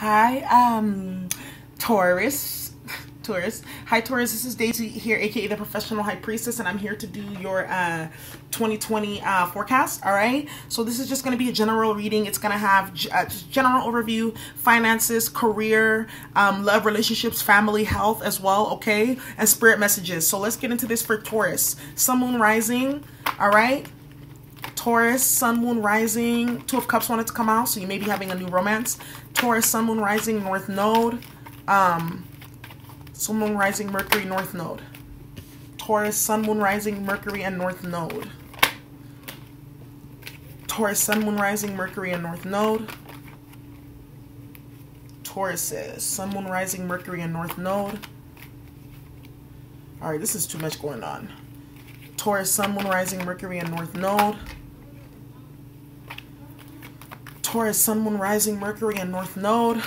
Hi, Taurus. Hi, Taurus. This is Daisy here, aka the Professional High Priestess, and I'm here to do your 2020 forecast. All right. So this is just going to be a general reading. It's going to have just general overview, finances, career, love, relationships, family, health as well. Okay, and spirit messages. So let's get into this for Taurus. Sun, Moon, Rising. All right. Taurus, Sun, Moon, Rising. Two of Cups wanted to come out, so you may be having a new romance. Taurus, Sun, Moon, Rising, North Node. Sun, Moon, Rising, Mercury, North Node. Taurus, Sun, Moon, Rising, Mercury, and North Node. Taurus, Sun, Moon, Rising, Mercury, and North Node. Tauruses, Sun, Moon, Rising, Mercury, and North Node. All right, this is too much going on. Taurus, Sun, Moon, Rising, Mercury, and North Node. Taurus, Sun, Moon, Rising, Mercury, and North Node.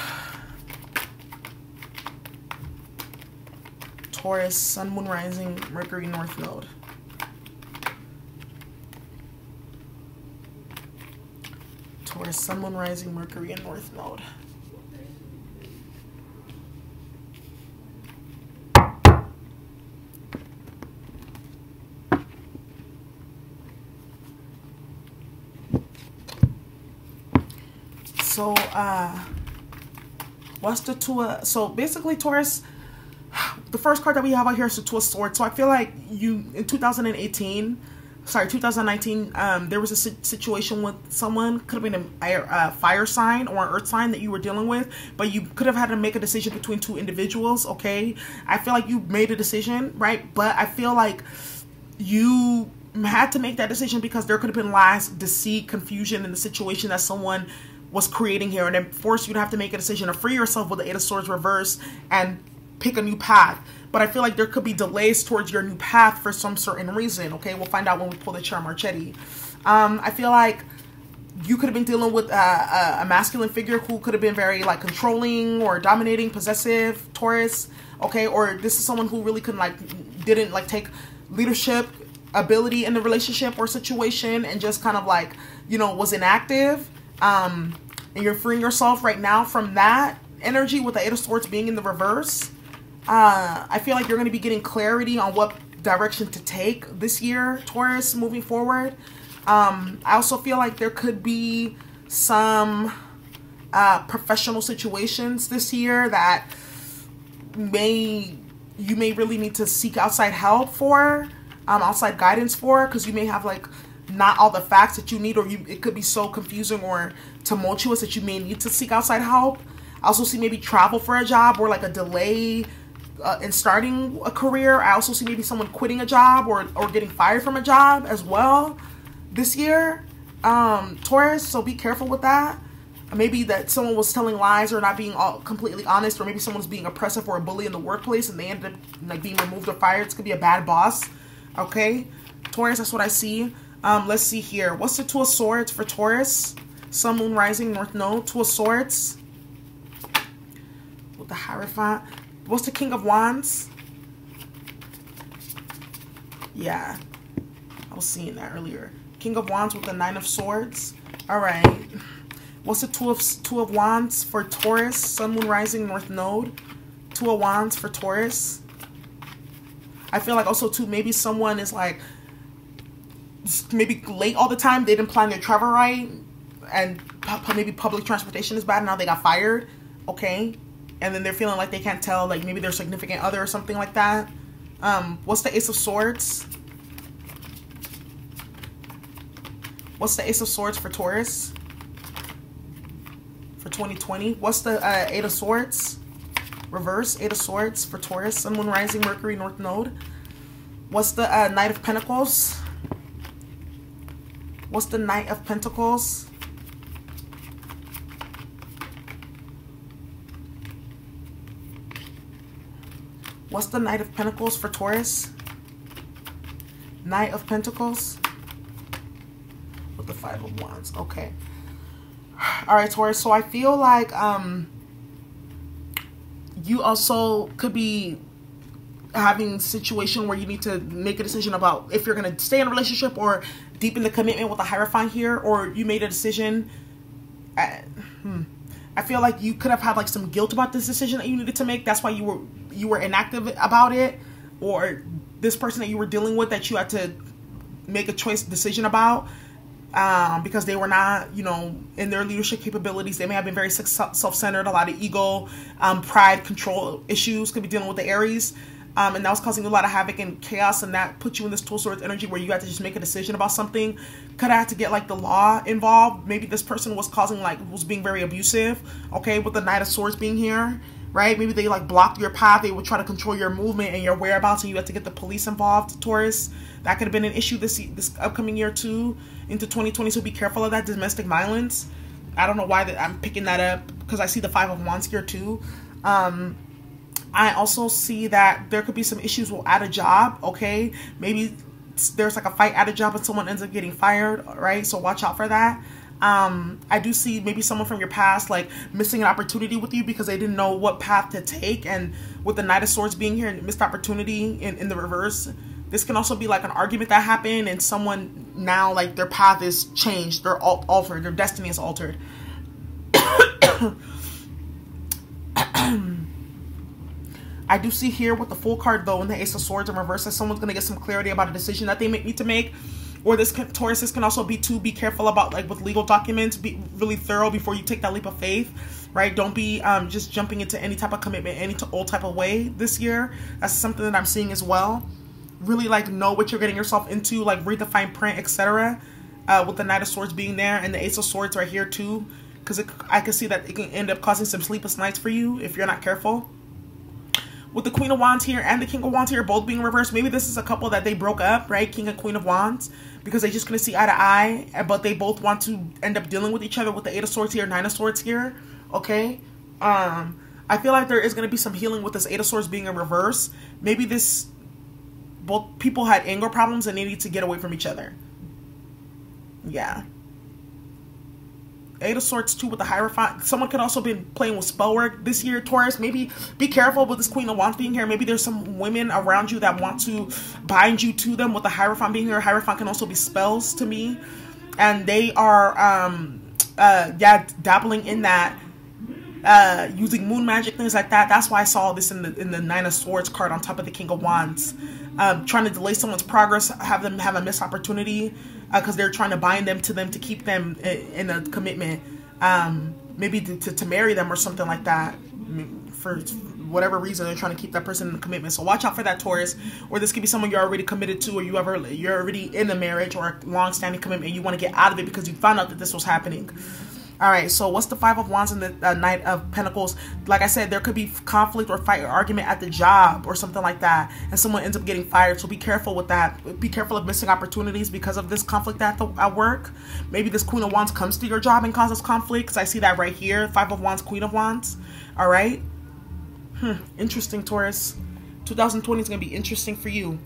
Taurus, Sun, Moon, Rising, Mercury, North Node. Taurus, Sun, Moon, Rising, Mercury, and North Node. So, what's the two of, so basically Taurus, the first card that we have out here is the Two of Swords. So I feel like you, in 2019, there was a situation with someone, could have been a fire sign or an earth sign that you were dealing with, but you could have had to make a decision between two individuals, okay? I feel like you made a decision, right? But I feel like you had to make that decision because there could have been lies, deceit, confusion in the situation that someone was creating here, and then forced you to have to make a decision to free yourself with the Eight of Swords reverse and pick a new path. But I feel like there could be delays towards your new path for some certain reason. Okay, we'll find out when we pull the Chiro Marcetti. I feel like you could have been dealing with a masculine figure who could have been very like controlling or dominating, possessive, Taurus. Okay, or this is someone who really didn't take leadership ability in the relationship or situation and just kind of like, you know, was inactive. And you're freeing yourself right now from that energy with the Eight of Swords being in the reverse. I feel like you're going to be getting clarity on what direction to take this year, Taurus, moving forward. I also feel like there could be some professional situations this year that you may really need to seek outside help for, outside guidance for, because you may have like not all the facts that you need, or it could be so confusing or tumultuous that you may need to seek outside help. I also see maybe travel for a job or like a delay in starting a career. I also see maybe someone quitting a job or getting fired from a job as well this year, Taurus, so be careful with that. Maybe that someone was telling lies or not being completely honest, or maybe someone's being oppressive or a bully in the workplace and they ended up like being removed or fired. It could be a bad boss. Okay, Taurus, that's what I see. Let's see here. What's the Two of Swords for Taurus? Sun, Moon, Rising, North Node. Two of Swords. With the Hierophant. What's the King of Wands? Yeah. I was seeing that earlier. King of Wands with the Nine of Swords. Alright. What's the Two of Wands for Taurus? Sun, Moon, Rising, North Node. Two of Wands for Taurus. I feel like also too, maybe someone is like maybe late all the time. They didn't plan their travel right, and maybe public transportation is bad, and now they got fired. Okay, and then they're feeling like they can't tell like maybe their significant other or something like that. What's the Ace of Swords? What's the Ace of Swords for Taurus for 2020? What's the Eight of Swords reverse? Eight of Swords for Taurus. Sun, Moon, Rising, Mercury, North Node. What's the Knight of Pentacles? What's the Knight of Pentacles? What's the Knight of Pentacles for Taurus? Knight of Pentacles with the Five of Wands. Okay. All right, Taurus. So I feel like you also could be having a situation where you need to make a decision about if you're going to stay in a relationship or deepen the commitment with the Hierophant here, or you made a decision I feel like you could have had like some guilt about this decision that you needed to make. That's why you were inactive about it, or this person that you were dealing with that you had to make a decision about, because they were not, you know, in their leadership capabilities. They may have been very self-centered, a lot of ego, pride, control issues could be dealing with the Aries. And that was causing a lot of havoc and chaos, and that put you in this Two of Swords energy where you had to just make a decision about something. Could have had to get like the law involved. Maybe this person was was being very abusive, okay, with the Knight of Swords being here, right? Maybe they like blocked your path. They would try to control your movement and your whereabouts, and you had to get the police involved, Taurus. That could have been an issue this upcoming year too, into 2020, so be careful of that. Domestic violence. I don't know why I'm picking that up, because I see the Five of Wands here too. I also see that there could be some issues at a job, okay? Maybe there's like a fight at a job and someone ends up getting fired, right? So watch out for that. I do see maybe someone from your past like missing an opportunity with you because they didn't know what path to take, and with the Knight of Swords being here and missed opportunity in the reverse, this can also be like an argument that happened and someone now like their path is changed, they're altered, their destiny is altered. I do see here with the Fool card though, and the Ace of Swords in reverse, that someone's going to get some clarity about a decision that they need to make. Or Taurus, this can also be be careful about like with legal documents, be really thorough before you take that leap of faith, right? Don't be just jumping into any type of commitment, any old type of way this year. That's something that I'm seeing as well. Really like know what you're getting yourself into, like read the fine print, etc. With the Knight of Swords being there and the Ace of Swords right here too, because I can see that it can end up causing some sleepless nights for you if you're not careful. With the Queen of Wands here and the King of Wands here both being reversed, maybe this is a couple that they broke up, right? King and Queen of Wands, because they just couldn't see eye to eye, but they both want to end up dealing with each other with the Eight of Swords here, Nine of Swords here, okay? I feel like there is going to be some healing with this Eight of Swords being in reverse. Maybe both people had anger problems and they need to get away from each other. Yeah. Eight of Swords too with the Hierophant. Someone could also be playing with spell work this year, Taurus. Maybe be careful with this Queen of Wands being here. Maybe there's some women around you that want to bind you to them with the Hierophant being here. Hierophant can also be spells to me, and they are dabbling in that, using moon magic, things like that. That's why I saw this in the Nine of Swords card on top of the King of Wands. Trying to delay someone's progress, have them have a missed opportunity, because they're trying to bind them to keep them in a commitment, maybe to marry them or something like that. For whatever reason, they're trying to keep that person in a commitment. So watch out for that, Taurus. Or this could be someone you're already committed to, or you're already in a marriage or a long-standing commitment. You want to get out of it because you found out that this was happening. All right, so what's the Five of Wands and the Knight of Pentacles? Like I said, there could be conflict or fight or argument at the job or something like that, and someone ends up getting fired. So be careful with that. Be careful of missing opportunities because of this conflict at work. Maybe this Queen of Wands comes to your job and causes conflict, because I see that right here. Five of Wands, Queen of Wands. All right. Interesting, Taurus. 2020 is going to be interesting for you.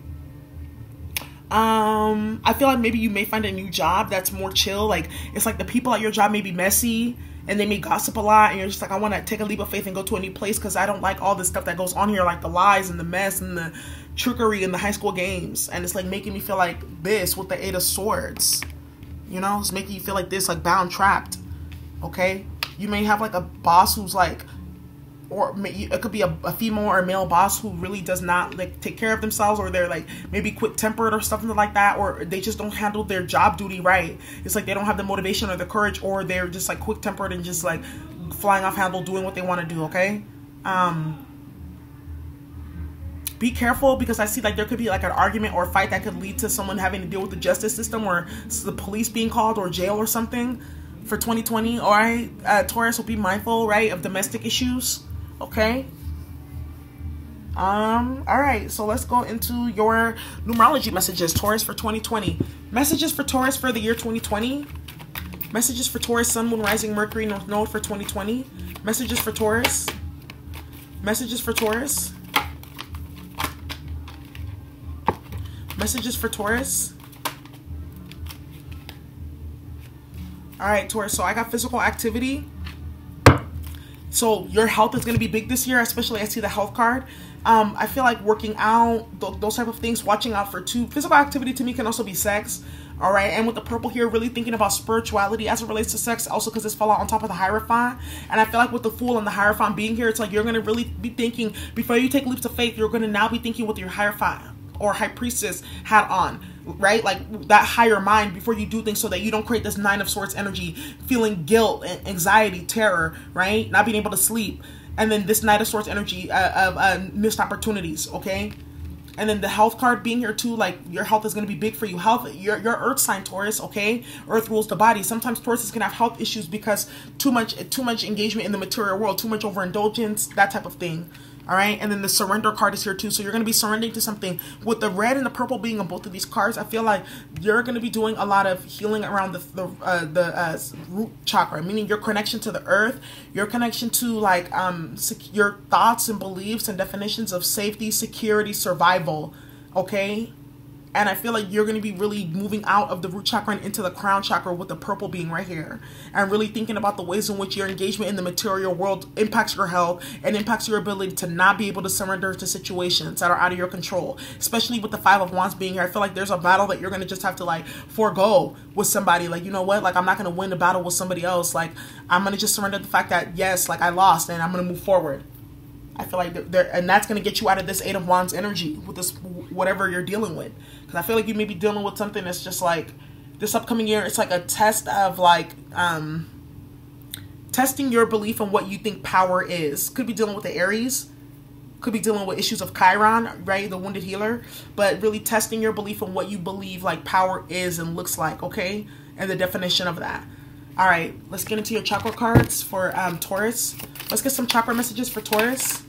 I feel like maybe you may find a new job that's more chill. Like, it's like the people at your job may be messy and they may gossip a lot, and you're just like, I want to take a leap of faith and go to a new place because I don't like all this stuff that goes on here, like the lies and the mess and the trickery and the high school games. And it's like making me feel like this with the Eight of Swords, you know, it's making you feel like this, like bound, trapped. Okay, you may have like a boss who's like, or it could be a female or a male boss who really does not like take care of themselves, or they're like maybe quick-tempered or something like that, or they just don't handle their job duty right. It's like they don't have the motivation or the courage, or they're just like quick-tempered and just like flying off handle, doing what they want to do. Okay, be careful, because I see like there could be like an argument or a fight that could lead to someone having to deal with the justice system, or the police being called, or jail or something for 2020. All right, Taurus, will be mindful, right, of domestic issues. Okay. All right, so let's go into your numerology messages, Taurus, for 2020. Messages for Taurus for the year 2020. Messages for Taurus, Sun, Moon, Rising, Mercury, North Node for 2020. Messages for Taurus. Messages for Taurus. Messages for Taurus. All right, Taurus, so I got physical activity. So your health is going to be big this year, especially I see the health card. I feel like working out, those type of things, watching out for too. Physical activity to me can also be sex. All right. And with the purple here, really thinking about spirituality as it relates to sex, also because this fell out on top of the Hierophant. And I feel like with the Fool and the Hierophant being here, it's like you're going to really be thinking, before you take leaps of faith, you're going to now be thinking with your Hierophant or High Priestess hat on, right? Like that higher mind before you do things, so that you don't create this Nine of Swords energy, feeling guilt, anxiety, terror, right? Not being able to sleep. And then this Knight of Swords energy of missed opportunities, okay? And then the health card being here too, like your health is going to be big for you. Health, your earth sign, Taurus, okay? Earth rules the body. Sometimes Tauruses can have health issues because too much engagement in the material world, too much overindulgence, that type of thing. All right, and then the surrender card is here too. So you're going to be surrendering to something. With the red and the purple being on both of these cards, I feel like you're going to be doing a lot of healing around the root chakra, meaning your connection to the earth, your connection to like your thoughts and beliefs and definitions of safety, security, survival. Okay. And I feel like you're going to be really moving out of the root chakra and into the crown chakra, with the purple being right here. And really thinking about the ways in which your engagement in the material world impacts your health and impacts your ability to not be able to surrender to situations that are out of your control. Especially with the Five of Wands being here. I feel like there's a battle that you're going to just have to like forego with somebody. Like, you know what? Like, I'm not going to win the battle with somebody else. Like, I'm going to just surrender the fact that, yes, like I lost and I'm going to move forward. I feel like and that's going to get you out of this Eight of Wands energy with this, whatever you're dealing with. Because I feel like you may be dealing with something that's just like, this upcoming year, it's like a test of like, testing your belief on what you think power is. Could be dealing with the Aries. Could be dealing with issues of Chiron, right? The wounded healer. But really testing your belief on what you believe like power is and looks like, okay? And the definition of that. All right, let's get into your chakra cards for Taurus. Let's get some chakra messages for Taurus.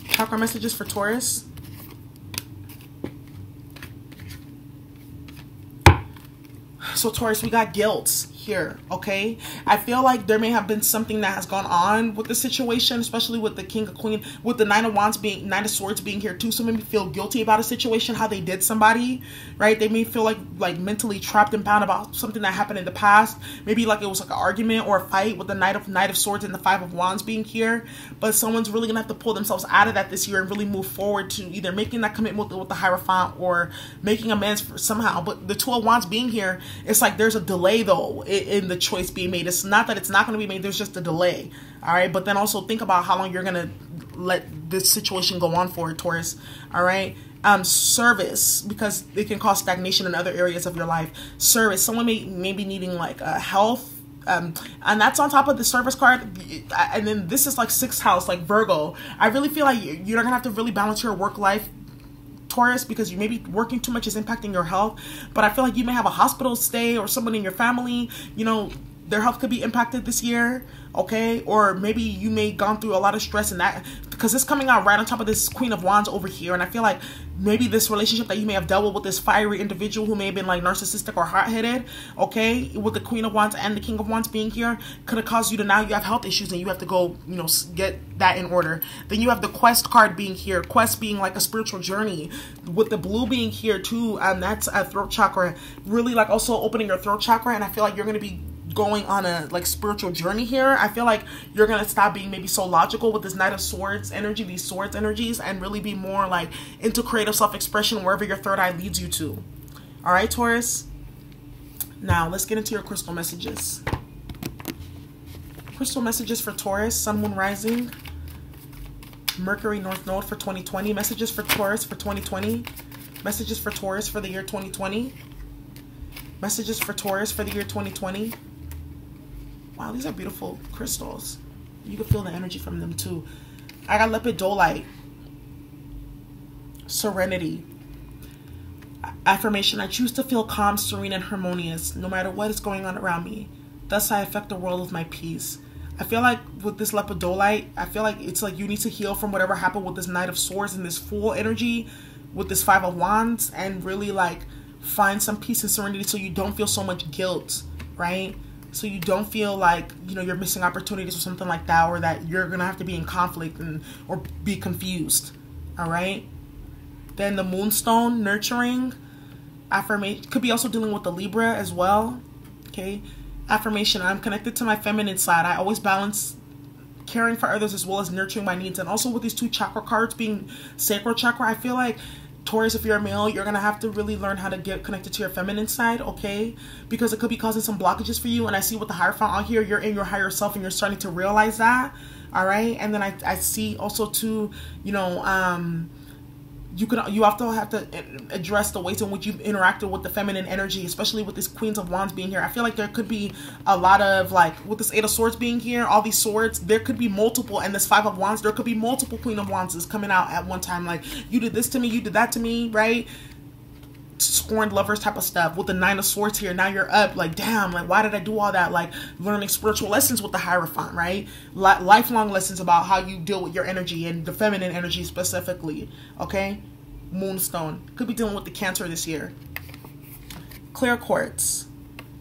Chakra messages for Taurus. So Taurus, we got guilt here, okay? I feel like there may have been something that has gone on with the situation, especially with the King of Queen, with the Nine of Swords being here too. So maybe feel guilty about a situation, how they did somebody, right? They may feel like mentally trapped and bound about something that happened in the past. Maybe like it was like an argument or a fight with the Knight of Swords and the Five of Wands being here. But someone's really gonna have to pull themselves out of that this year and really move forward to either making that commitment with the Hierophant or making amends for somehow. But the Two of Wands being here, it's like there's a delay though in the choice being made. It's not that it's not going to be made, there's just a delay. All right, but then also think about how long you're going to let this situation go on for, Taurus. All right. Service, because it can cause stagnation in other areas of your life. Service, someone may be needing like health, and that's on top of the service card. And then this is like 6th house, like Virgo. I really feel like you're gonna have to really balance your work life, Taurus, because you may be working too much is impacting your health. But I feel like you may have a hospital stay or someone in your family, you know, their health could be impacted this year, okay? Or maybe you may gone through a lot of stress in that, because it's coming out right on top of this Queen of Wands over here. And I feel like maybe this relationship that you may have dealt with this fiery individual who may have been like narcissistic or hot-headed, okay, with the Queen of Wands and the King of Wands being here, could have caused you to, now you have health issues and you have to go, you know, get that in order. Then you have the Quest card being here, Quest being like a spiritual journey, with the blue being here too. That's a throat chakra, really like also opening your throat chakra. And I feel like you're going to be going on a like spiritual journey here. I feel like you're gonna stop being maybe so logical with this Knight of Swords energy, these swords energies, and really be more like into creative self-expression wherever your third eye leads you to. All right, Taurus. Now let's get into your crystal messages. Crystal messages for Taurus, Sun, Moon, Rising, Mercury, North Node for 2020. Messages for Taurus for 2020. Messages for Taurus for the year 2020. Messages for Taurus for the year 2020. Wow, these are beautiful crystals. You can feel the energy from them too. I got lepidolite. Serenity. Affirmation. I choose to feel calm, serene, and harmonious no matter what is going on around me. Thus I affect the world with my peace. I feel like with this lepidolite, I feel like it's like you need to heal from whatever happened with this Knight of Swords and this Fool energy with this Five of Wands, and really like find some peace and serenity so you don't feel so much guilt, right? So you don't feel like, you know, you're missing opportunities or something like that, or that you're going to have to be in conflict and or be confused, all right? Then the Moonstone, nurturing. Affirmation, could be also dealing with the Libra as well, okay? Affirmation, I'm connected to my feminine side. I always balance caring for others as well as nurturing my needs. And also with these 2 chakra cards being sacral chakra, I feel like Taurus, if you're a male, you're gonna have to really learn how to get connected to your feminine side, okay? Because it could be causing some blockages for you. And I see with the Hierophant out here, you're in your higher self and you're starting to realize that, all right? And then I see also too, you know, you also have to address the ways in which you've interacted with the feminine energy, especially with this Queens of Wands being here. I feel like there could be a lot of, like, with this 8 of Swords being here, all these swords, there could be multiple, and this 5 of Wands, there could be multiple Queen of Wands coming out at one time. Like, you did this to me, you did that to me, right? Scorned lovers type of stuff. With the 9 of Swords here, now you're up, like, damn, like, why did I do all that? Like, learning spiritual lessons with the Hierophant, right? Lifelong lessons about how you deal with your energy and the feminine energy specifically, okay? Moonstone. Could be dealing with the Cancer this year. Clear quartz.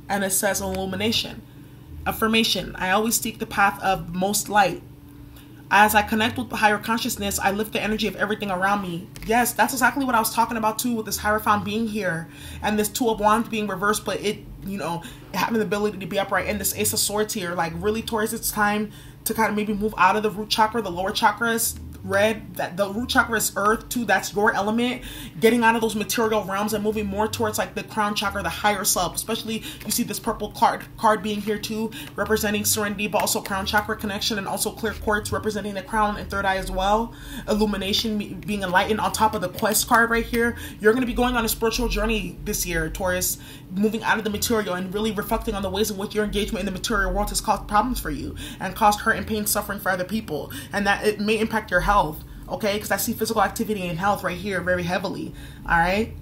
And it says illumination. Affirmation. I always seek the path of most light. As I connect with the higher consciousness, I lift the energy of everything around me. Yes, that's exactly what I was talking about too, with this Hierophant being here and this 2 of Wands being reversed, but it, you know, having the ability to be upright, and this Ace of Swords here. Like, really, Taurus, it's time to kind of maybe move out of the root chakra, the lower chakras. Red, that the root chakra is earth too, that's your element. Getting out of those material realms and moving more towards like the crown chakra, the higher self. Especially, you see this purple card being here too, representing serenity, but also crown chakra connection, and also clear quartz representing the crown and third eye as well. Illumination, being enlightened, on top of the quest card right here. You're going to be going on a spiritual journey this year, Taurus, moving out of the material and really reflecting on the ways in which your engagement in the material world has caused problems for you and caused hurt and pain, suffering for other people, and that it may impact your health. Okay, because I see physical activity and health right here very heavily. All right.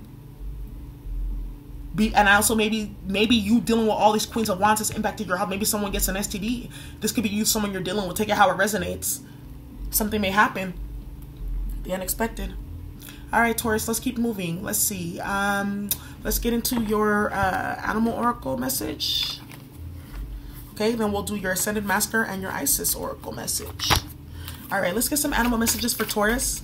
And I also maybe you dealing with all these Queens of Wands has impacted your health. Maybe someone gets an STD. This could be you, someone you're dealing with. Take it how it resonates. Something may happen. The unexpected. All right, Taurus, let's keep moving. Let's see. Let's get into your Animal Oracle message. Okay, then we'll do your Ascended Master and your Isis Oracle message. All right, let's get some animal messages for Taurus.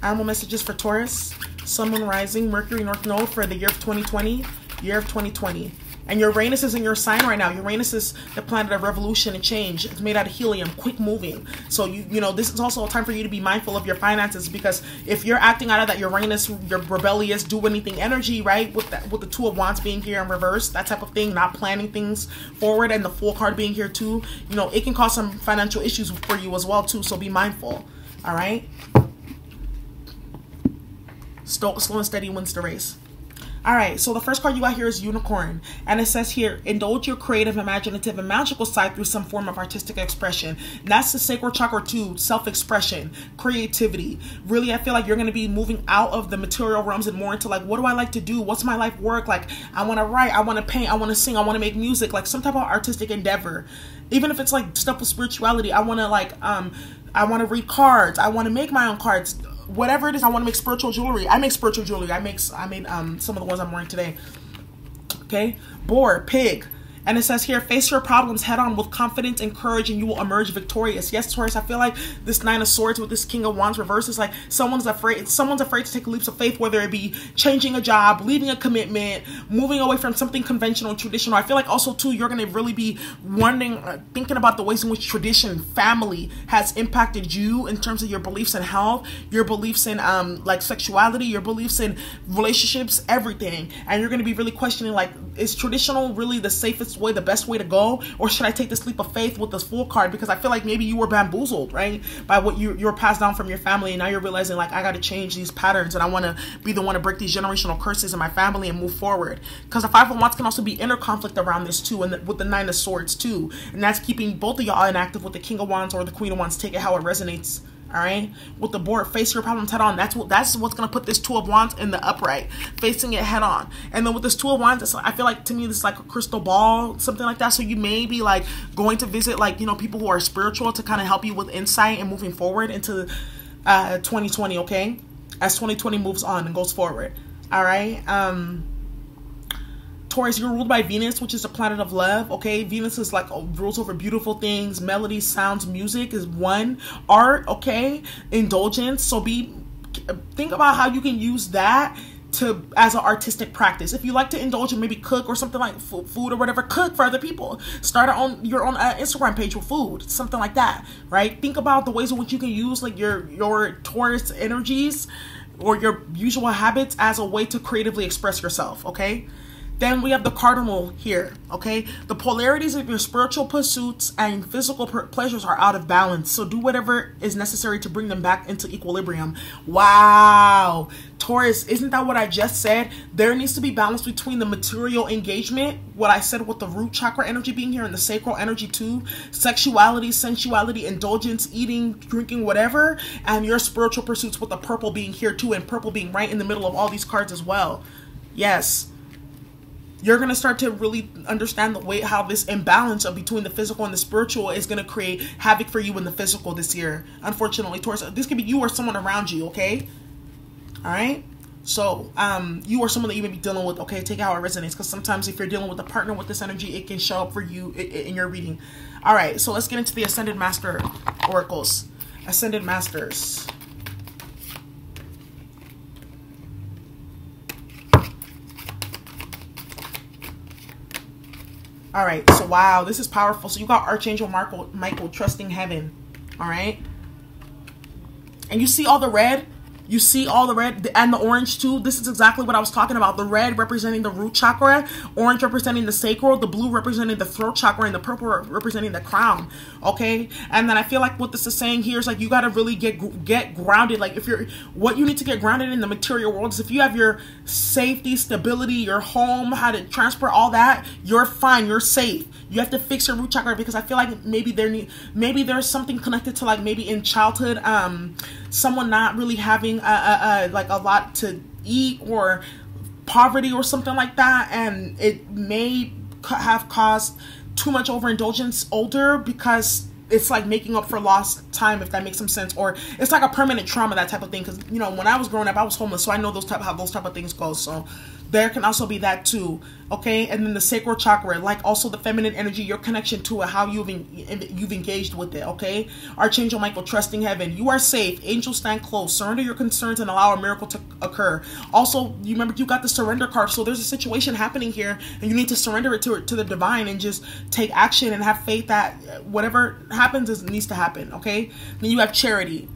Animal messages for Taurus. Sun, Moon, Rising, Mercury, North Node for the year of 2020. Year of 2020. And Uranus is in your sign right now. Uranus is the planet of revolution and change. It's made out of helium, quick moving. So, you know, this is also a time for you to be mindful of your finances, because if you're acting out of that Uranus, your rebellious, do anything energy, right? With the 2 of Wands being here in reverse, that type of thing, not planning things forward, and the Fool card being here too, you know, it can cause some financial issues for you as well too. So be mindful. All right. Slow and steady wins the race. All right, so the first card you got here is Unicorn, and it says here, indulge your creative, imaginative, and magical side through some form of artistic expression. And that's the sacral chakra too, self-expression, creativity. Really, I feel like you're going to be moving out of the material realms and more into like, what do I like to do? What's my life work? Like, I want to write, I want to paint, I want to sing, I want to make music, like some type of artistic endeavor. Even if it's like stuff with spirituality, I want to like, I want to read cards, I want to make my own cards. Whatever it is, I want to make spiritual jewelry. I make spiritual jewelry. I made some of the ones I'm wearing today. Okay, Boar, Pig. And it says here, face your problems head on with confidence and courage, and you will emerge victorious. Yes, Taurus, I feel like this 9 of Swords with this King of Wands reverse is like someone's afraid to take leaps of faith, whether it be changing a job, leaving a commitment, moving away from something conventional, traditional. I feel like also too, you're going to really be wondering, thinking about the ways in which tradition, family has impacted you in terms of your beliefs in health, your beliefs in like sexuality, your beliefs in relationships, everything. And you're going to be really questioning, like, is traditional really the safest way, the best way to go, or should I take this leap of faith with this Fool card? Because I feel like maybe you were bamboozled, right, by what you were passed down from your family, and now you're realizing like, I got to change these patterns, and I want to be the one to break these generational curses in my family and move forward. Because the 5 of Wands can also be inner conflict around this too, and with the 9 of Swords too, and that's keeping both of y'all inactive with the King of Wands or the Queen of Wands. Take it how it resonates. All right, with the Board, face your problems head on. That's what's gonna put this 2 of Wands in the upright, facing it head on. And then with this 2 of Wands, I feel like, to me, this is like a crystal ball, something like that. So you may be like going to visit, like, you know, people who are spiritual to kind of help you with insight and moving forward into 2020. Okay, as 2020 moves on and goes forward. All right. Taurus, you're ruled by Venus, which is the planet of love. Okay, Venus is like rules over beautiful things, melodies, sounds, music is one. Art, okay, indulgence. So think about how you can use that as an artistic practice. If you like to indulge and maybe cook or something like food or whatever, cook for other people. Start your own Instagram page with food, something like that, right? Think about the ways in which you can use like your Taurus energies or your usual habits as a way to creatively express yourself, okay? Then we have the cardinal here, okay? The polarities of your spiritual pursuits and physical pleasures are out of balance. So do whatever is necessary to bring them back into equilibrium. Wow. Taurus, isn't that what I just said? There needs to be balance between the material engagement, what I said with the root chakra energy being here, and the sacral energy too. Sexuality, sensuality, indulgence, eating, drinking, whatever. And your spiritual pursuits with the purple being here too, and purple being right in the middle of all these cards as well. Yes. You're going to start to really understand the way how this imbalance of between the physical and the spiritual is going to create havoc for you in the physical this year. Unfortunately, Taurus, this could be you or someone around you, okay? All right? So, you or someone that you may be dealing with, okay? Take it how it resonates, because sometimes if you're dealing with a partner with this energy, it can show up for you in your reading. All right, so let's get into the Ascended Master Oracles. Ascended Masters. All right, so wow, this is powerful. So you got Archangel Michael trusting heaven, all right? And you see all the red? You see all the red and the orange too. This is exactly what I was talking about. The red representing the root chakra, orange representing the sacral, the blue representing the throat chakra, and the purple representing the crown. Okay, and then I feel like what this is saying here is like you got to really get grounded. Like what you need to get grounded in the material world is if you have your safety, stability, your home, how to transfer all that, you're fine, you're safe. You have to fix your root chakra because I feel like maybe there's something connected to like maybe in childhood, someone not really having like a lot to eat or poverty or something like that, and it may have caused too much overindulgence older because it's like making up for lost time, if that makes some sense, or it's like a permanent trauma, that type of thing. Because you know, when I was growing up, I was homeless, so I know how those type of things go. So there can also be that too, okay? And then the sacral chakra, like also the feminine energy, your connection to it, how you've engaged with it, okay? Archangel Michael trusting heaven. You are safe. Angels stand close. Surrender your concerns and allow a miracle to occur. Also, you remember you got the surrender card, so there's a situation happening here, and you need to surrender it to the divine and just take action and have faith that whatever happens needs to happen, okay? Then you have charity.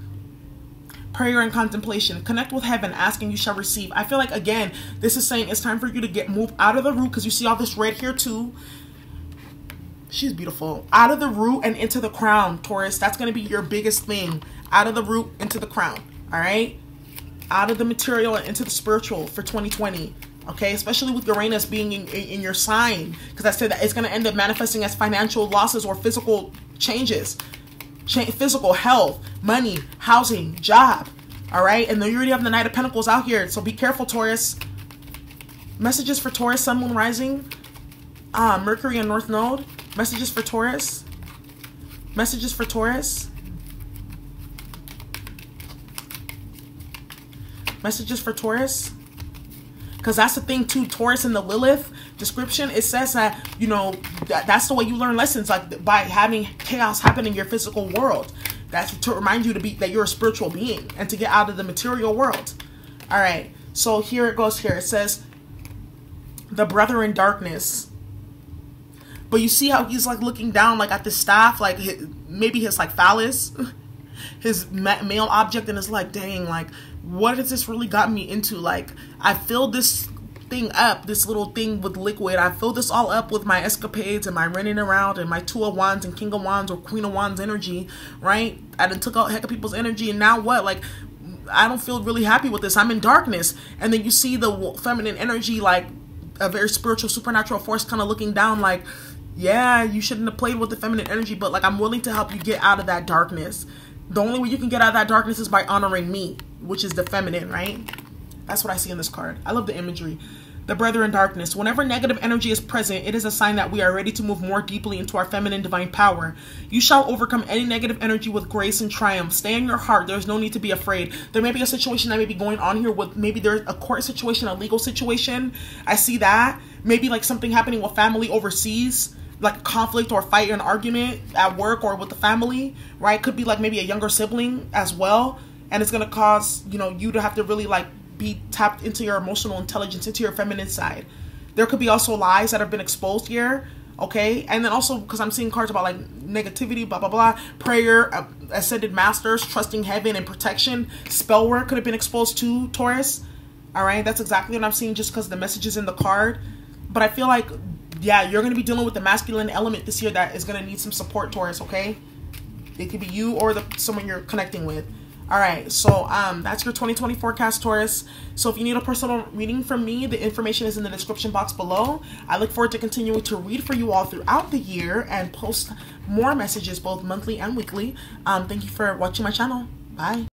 Prayer and contemplation. Connect with heaven. Asking you shall receive. I feel like, again, this is saying it's time for you to move out of the root, because you see all this red here too. She's beautiful. Out of the root and into the crown, Taurus. That's going to be your biggest thing. Out of the root into the crown. All right? Out of the material and into the spiritual for 2020. Okay? Especially with Uranus being in your sign. Because I said that it's going to end up manifesting as financial losses or physical changes. Physical health, money, housing, job. All right, and then you already have the Knight of Pentacles out here, so be careful, Taurus. Messages for Taurus, Sun, Moon, Rising, Mercury and North Node. Messages for Taurus. Messages for Taurus. Messages for Taurus. Because that's the thing too, Taurus in the Lilith description, it says that, you know, that's the way you learn lessons, like by having chaos happen in your physical world. That's to remind you that you're a spiritual being and to get out of the material world. All right, so here it goes here. It says, the brother in darkness. But you see how he's like looking down like at the staff, like maybe his like phallus, his male object, and it's like, dang, like, what has this really got me into? Like, I filled this thing up, this little thing with liquid. I filled this all up with my escapades and my running around and my Two of Wands and King of Wands or Queen of Wands energy, right? I done took out a heck of people's energy, and now what? Like, I don't feel really happy with this. I'm in darkness. And then you see the feminine energy, like a very spiritual, supernatural force kind of looking down like, yeah, you shouldn't have played with the feminine energy, but like, I'm willing to help you get out of that darkness. The only way you can get out of that darkness is by honoring me, which is the feminine, right? That's what I see in this card. I love the imagery. The brother in darkness. Whenever negative energy is present, it is a sign that we are ready to move more deeply into our feminine divine power. You shall overcome any negative energy with grace and triumph. Stay in your heart. There's no need to be afraid. There may be a situation that may be going on here with maybe there's a court situation, a legal situation. I see that. Maybe like something happening with family overseas, like a conflict or a fight or an argument at work or with the family, right? Could be like maybe a younger sibling as well. And it's going to cause, you know, you to have to really like be tapped into your emotional intelligence, into your feminine side. There could be also lies that have been exposed here, okay? And then also, because I'm seeing cards about like negativity, blah, blah, blah, prayer, ascended masters, trusting heaven and protection, spell work could have been exposed too, Taurus. All right, that's exactly what I'm seeing just because the message is in the card. But I feel like, yeah, you're going to be dealing with the masculine element this year that is going to need some support, Taurus, okay? It could be you or someone you're connecting with. All right, so that's your 2020 forecast, Taurus. So if you need a personal reading from me, the information is in the description box below. I look forward to continuing to read for you all throughout the year and post more messages both monthly and weekly. Thank you for watching my channel. Bye.